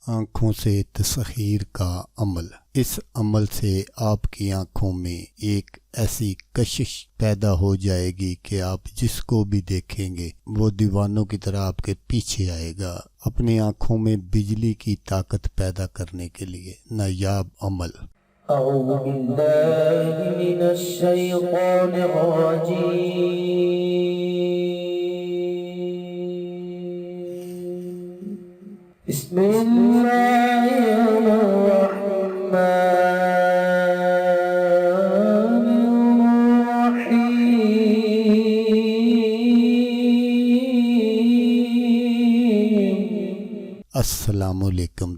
आँखों से तस्खीर का अमल। इस अमल से आपकी आँखों में एक ऐसी कशिश पैदा हो जाएगी कि आप जिसको भी देखेंगे वो दीवानों की तरह आपके पीछे आएगा। अपनी आँखों में बिजली की ताकत पैदा करने के लिए नायाब अमल। أعوذ بالله من الشيطان الرجيم. بسم الله الرحمن الرحيم. अस्सलामुअलैकुम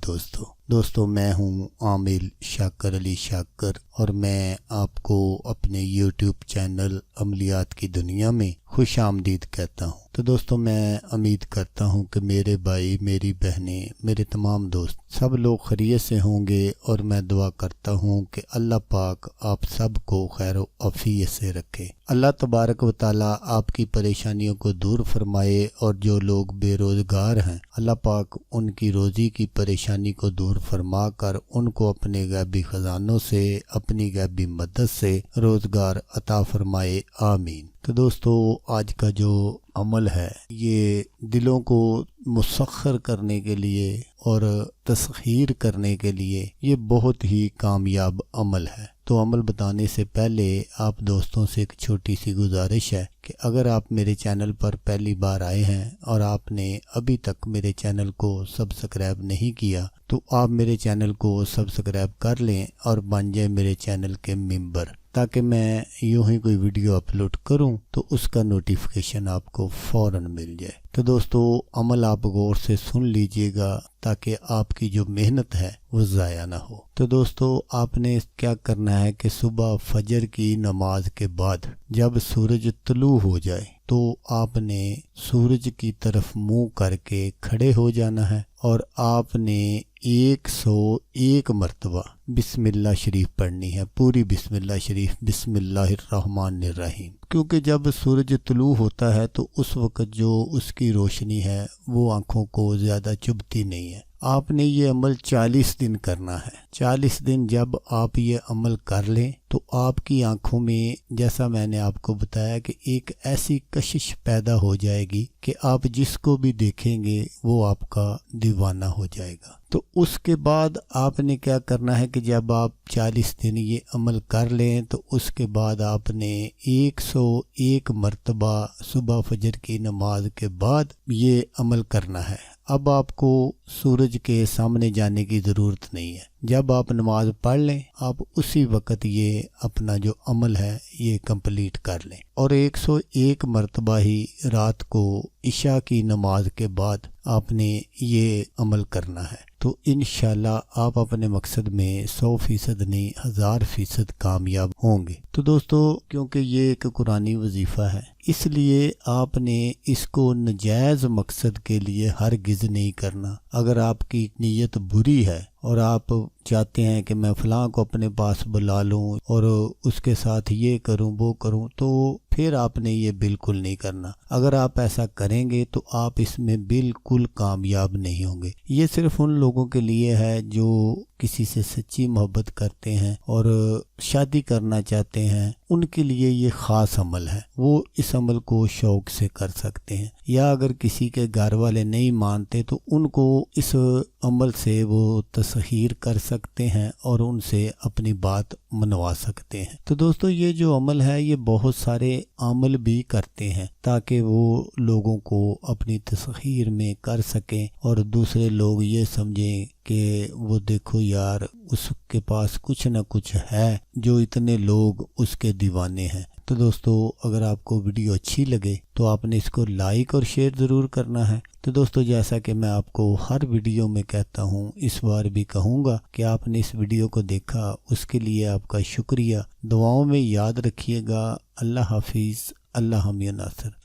दोस्तों मैं हूँ आमिल शाकर अली शाकर और मैं आपको अपने YouTube चैनल अमलियात की दुनिया में खुश आमदीद कहता हूँ। तो दोस्तों मैं उम्मीद करता हूँ कि मेरे भाई, मेरी बहनें, मेरे तमाम दोस्त सब लोग खैरियत से होंगे और मैं दुआ करता हूँ कि अल्लाह पाक आप सब को खैर आफियत से रखे। अल्लाह तबारक व तआला आपकी परेशानियों को दूर फरमाए और जो लोग बेरोज़गार हैं अल्लाह पाक उनकी रोज़ी की परेशानी को दूर फरमा कर उनको अपने गैबी ख़जानों से, अपनी गैबी मदद से रोज़गार अता फरमाए, आमीन। तो दोस्तों आज का जो अमल है ये दिलों को मुसख्खर करने के लिए और तस्खीर करने के लिए ये बहुत ही कामयाब अमल है। तो अमल बताने से पहले आप दोस्तों से एक छोटी सी गुजारिश है कि अगर आप मेरे चैनल पर पहली बार आए हैं और आपने अभी तक मेरे चैनल को सब्सक्राइब नहीं किया तो आप मेरे चैनल को सब्सक्राइब कर लें और बन जाए मेरे चैनल के मेंबर, ताकि मैं यूं ही कोई वीडियो अपलोड करूं तो उसका नोटिफिकेशन आपको फ़ौरन मिल जाए। तो दोस्तों अमल आप गौर से सुन लीजिएगा ताकि आपकी जो मेहनत है वो ज़ाया ना हो। तो दोस्तों आपने क्या करना है कि सुबह फजर की नमाज के बाद जब सूरज तुलू हो जाए तो आपने सूरज की तरफ मुंह करके खड़े हो जाना है और आपने 101 मरतबा बिस्मिल्लाह शरीफ पढ़नी है, पूरी बिस्मिल्लाह शरीफ, बिस्मिल्लाहिर्रहमानिर्रहीम। क्योंकि जब सूरज तुलू होता है तो उस वक़्त जो उसकी रोशनी है वो आँखों को ज़्यादा चुभती नहीं है। आपने ये अमल 40 दिन करना है। 40 दिन जब आप ये अमल कर लें तो आपकी आंखों में, जैसा मैंने आपको बताया, कि एक ऐसी कशिश पैदा हो जाएगी कि आप जिसको भी देखेंगे वो आपका दीवाना हो जाएगा। तो उसके बाद आपने क्या करना है कि जब आप 40 दिन ये अमल कर लें तो उसके बाद आपने 101 मरतबा सुबह फजर की नमाज के बाद ये अमल करना है। अब आपको सूरज के सामने जाने की ज़रूरत नहीं है। जब आप नमाज पढ़ लें आप उसी वक्त ये अपना जो अमल है ये कंप्लीट कर लें और 101 मरतबा ही रात को इशा की नमाज के बाद आपने ये अमल करना है। तो इंशाल्लाह आप अपने मकसद में 100% नहीं 1000% कामयाब होंगे। तो दोस्तों क्योंकि ये एक कुरानी वजीफ़ा है इसलिए आपने इसको नजायज़ मकसद के लिए हरगिज़ नहीं करना। अगर आपकी नीयत बुरी है और आप चाहते हैं कि मैं फ़लाँ को अपने पास बुला लूँ और उसके साथ ये करूँ वो करूँ, तो फिर आपने ये बिल्कुल नहीं करना। अगर आप ऐसा करेंगे तो आप इसमें बिल्कुल कामयाब नहीं होंगे। ये सिर्फ उन लोगों के लिए है जो किसी से सच्ची मोहब्बत करते हैं और शादी करना चाहते हैं, उनके लिए ये ख़ास अमल है, वो इस अमल को शौक़ से कर सकते हैं। या अगर किसी के घर वाले नहीं मानते तो उनको इस अमल से वो तस्खीर कर सकते हैं और उनसे अपनी बात मनवा सकते हैं। तो दोस्तों ये जो अमल है ये बहुत सारे अमल भी करते हैं ताकि वो लोगों को अपनी तस्खीर में कर सकें और दूसरे लोग ये समझें कि वो देखो यार उसके पास कुछ न कुछ है जो इतने लोग उसके दीवाने हैं। तो दोस्तों अगर आपको वीडियो अच्छी लगे तो आपने इसको लाइक और शेयर ज़रूर करना है। तो दोस्तों जैसा कि मैं आपको हर वीडियो में कहता हूँ इस बार भी कहूँगा कि आपने इस वीडियो को देखा उसके लिए आपका शुक्रिया। दुआओं में याद रखिएगा। अल्लाह हाफिज़, अल्लाह हम नासर।